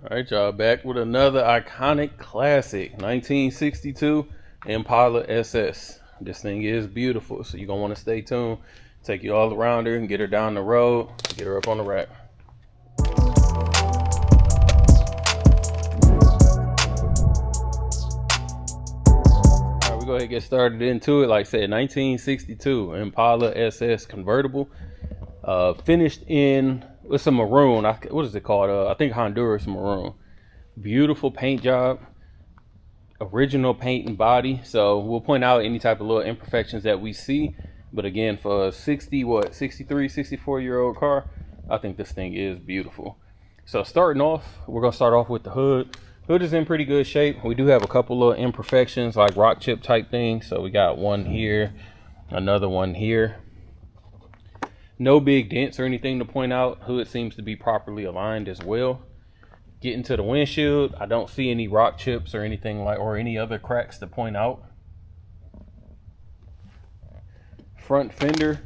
All right, y'all, back with another iconic classic, 1962 Impala SS. This thing is beautiful, so you're gonna want to stay tuned. Take you all around her and get her down the road, get her up on the rack. All right, we go ahead and get started into it. Like I said, 1962 Impala SS convertible, finished in with some maroon. What is it called? I think Honduras maroon. Beautiful paint job, original paint and body. So we'll point out any type of little imperfections that we see, but again, for a 64-year-old car, I think this thing is beautiful. So starting off, we're gonna start off with the hood. Hood is in pretty good shape. We do have a couple of imperfections like rock chip type things. So we got one here, another one here. No big dents or anything to point out. Hood seems to be properly aligned as well. Getting to the windshield, I don't see any rock chips or anything or any other cracks to point out. Front fender,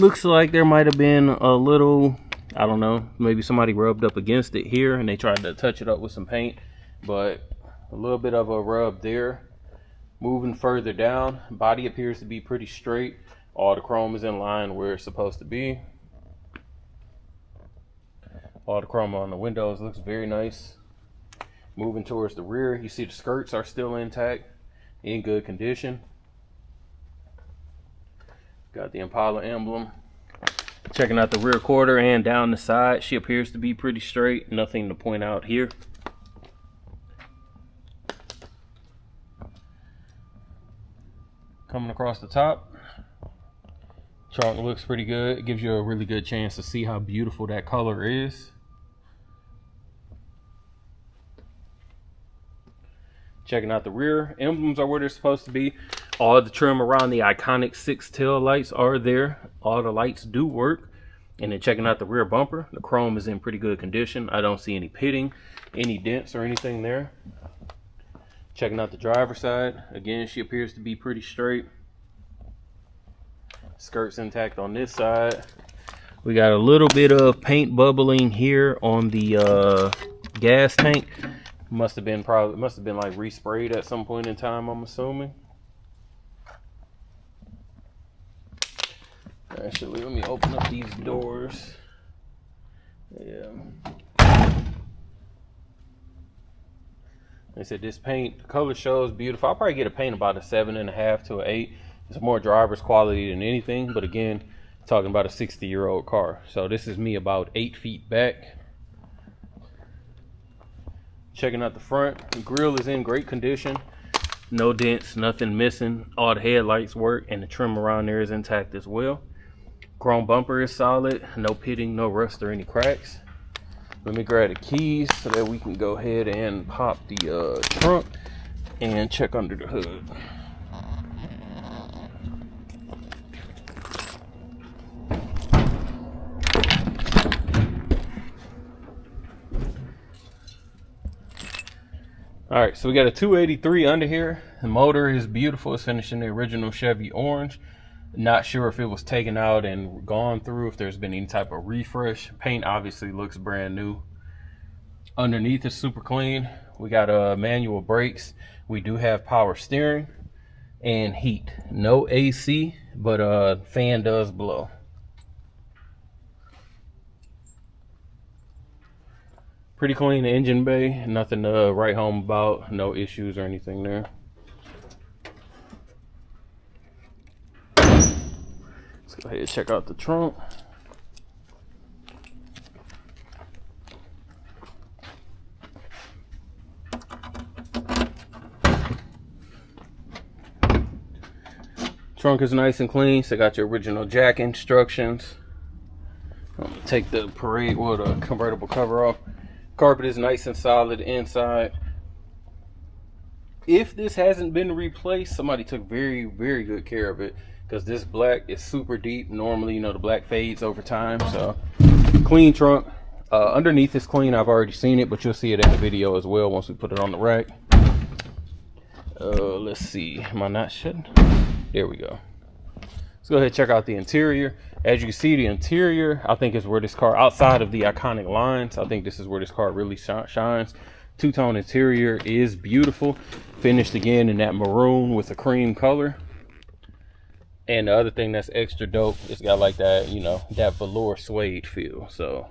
looks like there might have been a little, I don't know, maybe somebody rubbed up against it here and they tried to touch it up with some paint, but a little bit of a rub there. Moving further down, body appears to be pretty straight. All the chrome is in line where it's supposed to be. All the chrome on the windows looks very nice. Moving towards the rear, you see the skirts are still intact, in good condition. Got the Impala emblem. Checking out the rear quarter and down the side, she appears to be pretty straight. Nothing to point out here. Coming across the top, trunk looks pretty good. It gives you a really good chance to see how beautiful that color is. Checking out the rear, emblems are where they're supposed to be. All the trim around the iconic 6 tail lights are there. All the lights do work. And then checking out the rear bumper, the chrome is in pretty good condition. I don't see any pitting, any dents or anything there. Checking out the driver's side, again, she appears to be pretty straight. Skirts intact on this side. We got a little bit of paint bubbling here on the gas tank. Must have been like resprayed at some point in time, I'm assuming. Actually, let me open up these doors. Yeah. They said this paint, the color shows beautiful. I'll probably get a paint about a 7.5 to an 8. It's more driver's quality than anything, but again, talking about a 60-year-old car. So this is me about 8 feet back. Checking out the front, the grille is in great condition. No dents, nothing missing. All the headlights work and the trim around there is intact as well. Chrome bumper is solid, no pitting, no rust or any cracks. Let me grab the keys so that we can go ahead and pop the trunk and check under the hood. All right, so we got a 283 under here. The motor is beautiful. It's finished in the original Chevy orange. Not sure if it was taken out and gone through, if there's been any type of refresh. Paint obviously looks brand new. Underneath is super clean. We got manual brakes. We do have power steering and heat. No AC, but fan does blow. Pretty clean engine bay, nothing to write home about, no issues or anything there. Let's go ahead and check out the trunk. Trunk is nice and clean, so got your original jack instructions. I'm gonna take the the convertible cover off. Carpet is nice and solid inside. If this hasn't been replaced, somebody took very, very good care of it, because this black is super deep. Normally, you know, the black fades over time. So clean trunk. Underneath is clean. I've already seen it, but you'll see it in the video as well once we put it on the rack. Let's see, am I not shutting? There we go. Let's go ahead and check out the interior. As you can see, the interior, I think, is where this car, outside of the iconic lines, I think this is where this car really shines. Two-tone interior is beautiful. Finished again in that maroon with a cream color. And the other thing that's extra dope, it's got like that, you know, that velour suede feel. So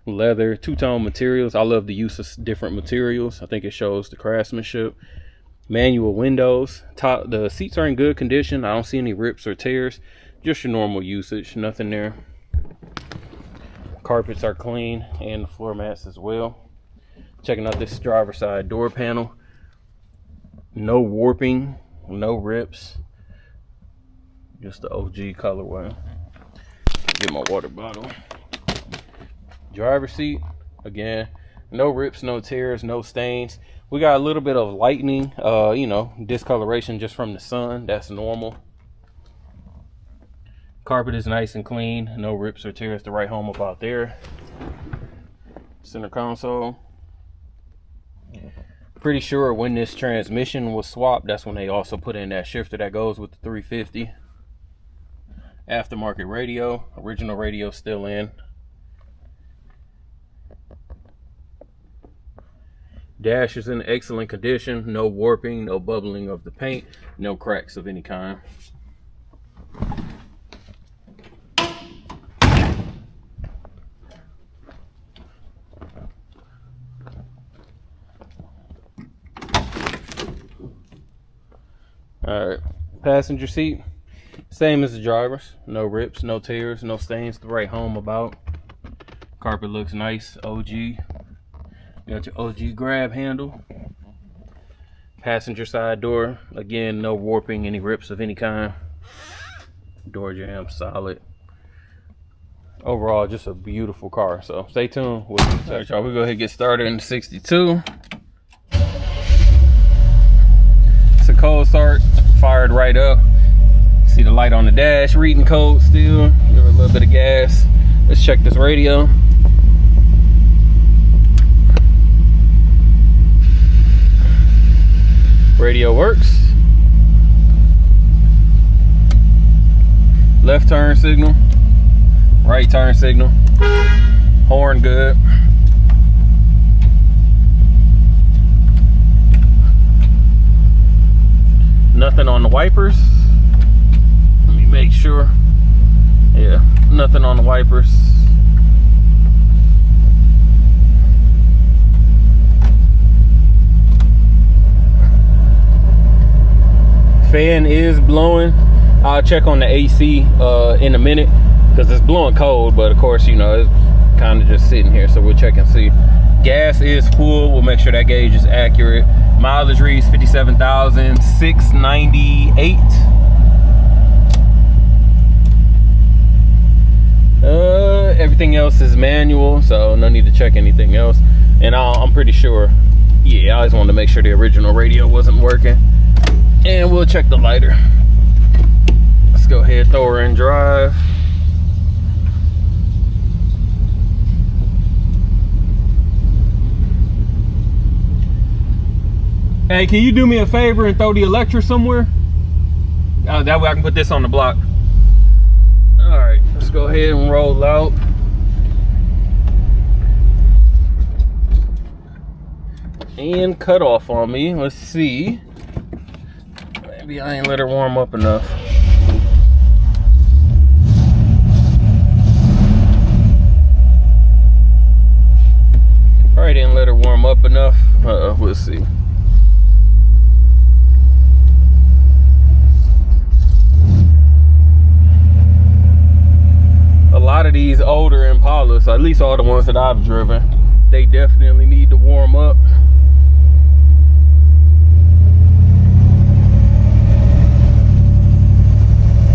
leather, two-tone materials. I love the use of different materials. I think it shows the craftsmanship. Manual windows. The seats are in good condition. I don't see any rips or tears. Just your normal usage, nothing there. Carpets are clean and the floor mats as well. Checking out this driver's side door panel. No warping, no rips. Just the OG colorway. Get my water bottle. Driver's seat, again, no rips, no tears, no stains. We got a little bit of lightning, you know, discoloration just from the sun. That's normal. Carpet is nice and clean. No rips or tears to write home about there. Center console. Pretty sure when this transmission was swapped, that's when they also put in that shifter that goes with the 350. Aftermarket radio. Original radio still in. Dash is in excellent condition. No warping, no bubbling of the paint, no cracks of any kind. Alright, passenger seat, same as the driver's. No rips, no tears, no stains to write home about. Carpet looks nice, OG. You got your OG grab handle. Passenger side door, again, no warping, any rips of any kind. Door jamb solid. Overall, just a beautiful car. So stay tuned. We'll go ahead and get started in the 62. It's a cold start, fired right up. See the light on the dash, reading code still. Give it a little bit of gas. Let's check this radio. Radio works. Left turn signal, right turn signal. Horn good. Nothing on the wipers. Let me make sure. Yeah, nothing on the wipers. Fan is blowing. I'll check on the AC in a minute because it's blowing cold, but of course, you know, it's kind of just sitting here, so we'll check and see. Gas is full. We'll make sure that gauge is accurate. Mileage reads 57,698. Everything else is manual, so no need to check anything else. And I'm pretty sure, yeah, I just wanted to make sure the original radio wasn't working. And we'll check the lighter. Let's go ahead, throw her in drive. Hey, can you do me a favor and throw the Electra somewhere? That way I can put this on the block. All right, let's go ahead and roll out. And cut off on me. Let's see. Maybe I ain't let her warm up enough. Probably didn't let her warm up enough. We'll see. A lot of these older Impalas, at least all the ones that I've driven, they definitely need to warm up.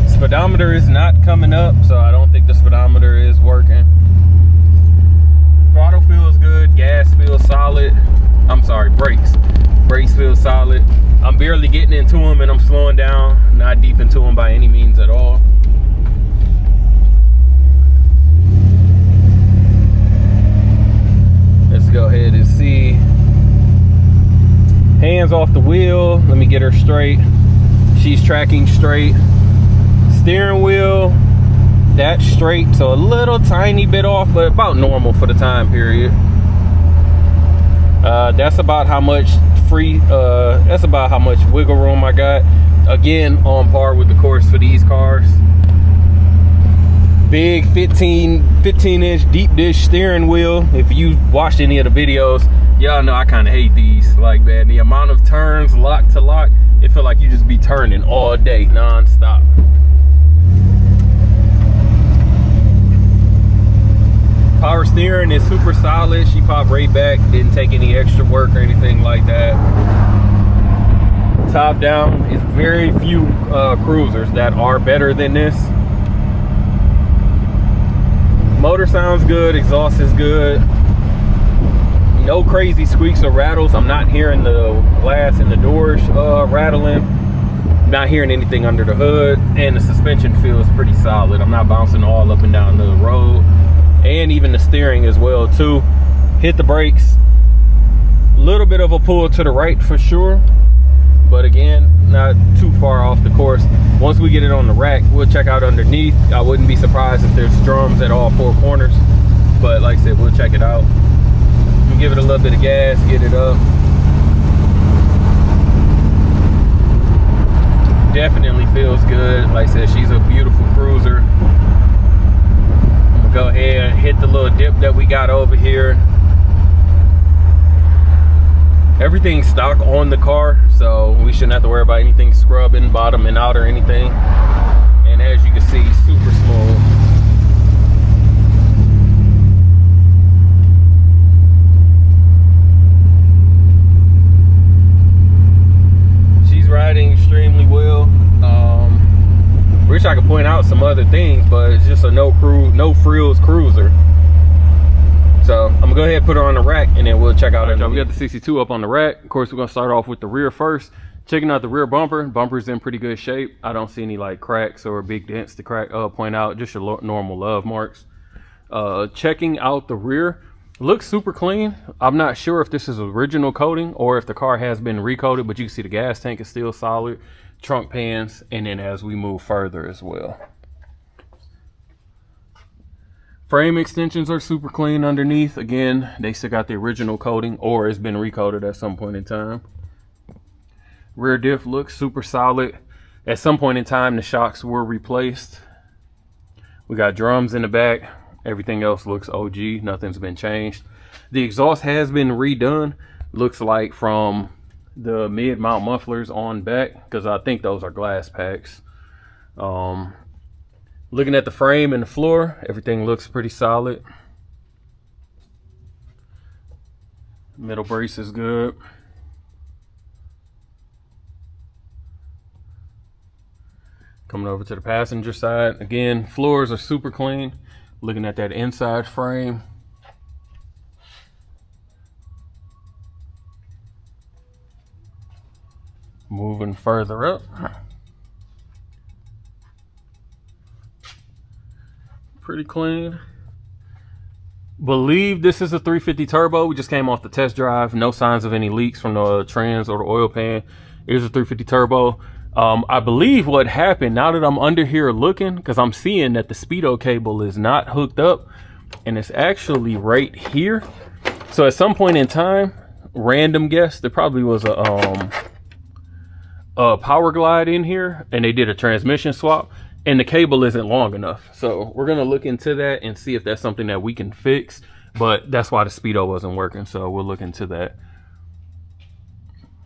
Speedometer is not coming up, so I don't think the speedometer is working. Throttle feels good, gas feels solid. I'm sorry, brakes feel solid. I'm barely getting into them and I'm slowing down, not deep into them by any means at all. Let's go ahead and see. Hands off the wheel. Let me get her straight. She's tracking straight. Steering wheel, that's straight, so a little tiny bit off, but about normal for the time period. That's about how much that's about how much wiggle room I got. Again, on par with the course for these cars. Big 15-inch deep dish steering wheel. If you watched any of the videos, y'all know I kind of hate these. Like, man, the amount of turns lock to lock, it feel like you just be turning all day non-stop. Power steering is super solid. She popped right back, didn't take any extra work or anything like that. Top down is very few cruisers that are better than this. Motor sounds good, exhaust is good. No crazy squeaks or rattles. I'm not hearing the glass in the doors rattling. Not hearing anything under the hood, and the suspension feels pretty solid. I'm not bouncing all up and down the road. And even the steering as well too. Hit the brakes, a little bit of a pull to the right for sure, but again, not too far off the course. Once we get it on the rack, we'll check out underneath. I wouldn't be surprised if there's drums at all four corners, but like I said, we'll check it out. We'll give it a little bit of gas, get it up. Definitely feels good. Like I said, she's a beautiful cruiser. Go ahead and hit the little dip that we got over here. Everything's stock on the car, so we shouldn't have to worry about anything scrubbing, bottoming out or anything. And as you can see, super smooth. She's riding extremely well. Wish I could point out some other things, but it's just a no frills cruiser. So I'm gonna go ahead and put her on the rack, and then we'll check out. Right, we got the 62 up on the rack. Of course, we're gonna start off with the rear first. Checking out the rear bumper. Bumper's in pretty good shape. I don't see any like cracks or big dents to point out. Just your normal love marks. Checking out the rear. Looks super clean. I'm not sure if this is original coating or if the car has been recoated, but you can see the gas tank is still solid. Trunk pans, and then as we move further as well. Frame extensions are super clean underneath. Again, they still got the original coating or it's been recoated at some point in time. Rear diff looks super solid. At some point in time, the shocks were replaced. We got drums in the back. Everything else looks OG. Nothing's been changed. The exhaust has been redone. Looks like from the mid mount mufflers on back, because I think those are glass packs. Looking at the frame and the floor, everything looks pretty solid. Middle brace is good. Coming over to the passenger side, again, floors are super clean. Looking at that inside frame, moving further up, pretty clean. Believe this is a 350 turbo. We just came off the test drive. No signs of any leaks from the trans or the oil pan. It is a 350 turbo. I believe what happened, now that I'm under here looking, because I'm seeing that the speedo cable is not hooked up and it's actually right here. So at some point in time, random guess, there probably was a power glide in here and they did a transmission swap and the cable isn't long enough. So we're gonna look into that and see if that's something that we can fix, but that's why the speedo wasn't working, so we'll look into that.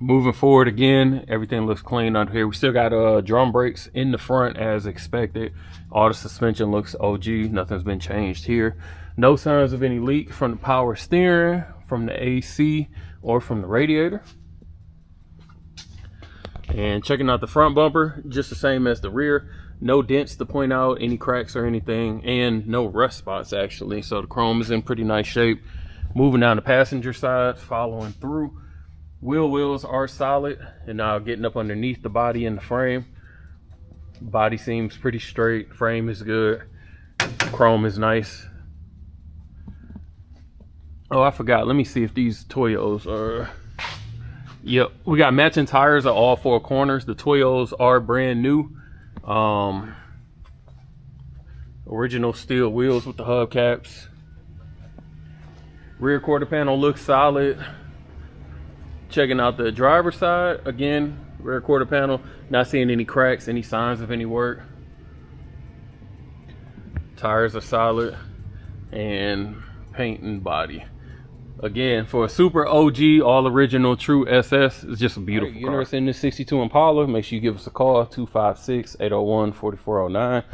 Moving forward, again, everything looks clean under here. We still got drum brakes in the front as expected. All the suspension looks OG. Nothing's been changed here. No signs of any leak from the power steering, from the AC, or from the radiator. And checking out the front bumper, just the same as the rear. No dents to point out, any cracks or anything, and no rust spots actually. So the chrome is in pretty nice shape. Moving down the passenger side, following through. Wheels are solid, and now getting up underneath the body and the frame. Body seems pretty straight, frame is good, chrome is nice. Oh, I forgot, let me see if these Toyos are, yep, we got matching tires at all four corners. The Toyos are brand new. Original steel wheels with the hubcaps. Rear quarter panel looks solid. Checking out the driver's side, again, rear quarter panel, not seeing any cracks, any signs of any work. Tires are solid, and paint and body. Again, for a super OG, all original, true SS, it's just a beautiful car. If you're interested in this 62 Impala, make sure you give us a call, 256-801-4409.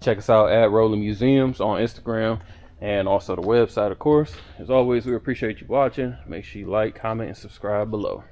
Check us out at Rolling Musuems on Instagram, and also the website, of course. As always, we appreciate you watching. Make sure you like, comment, and subscribe below.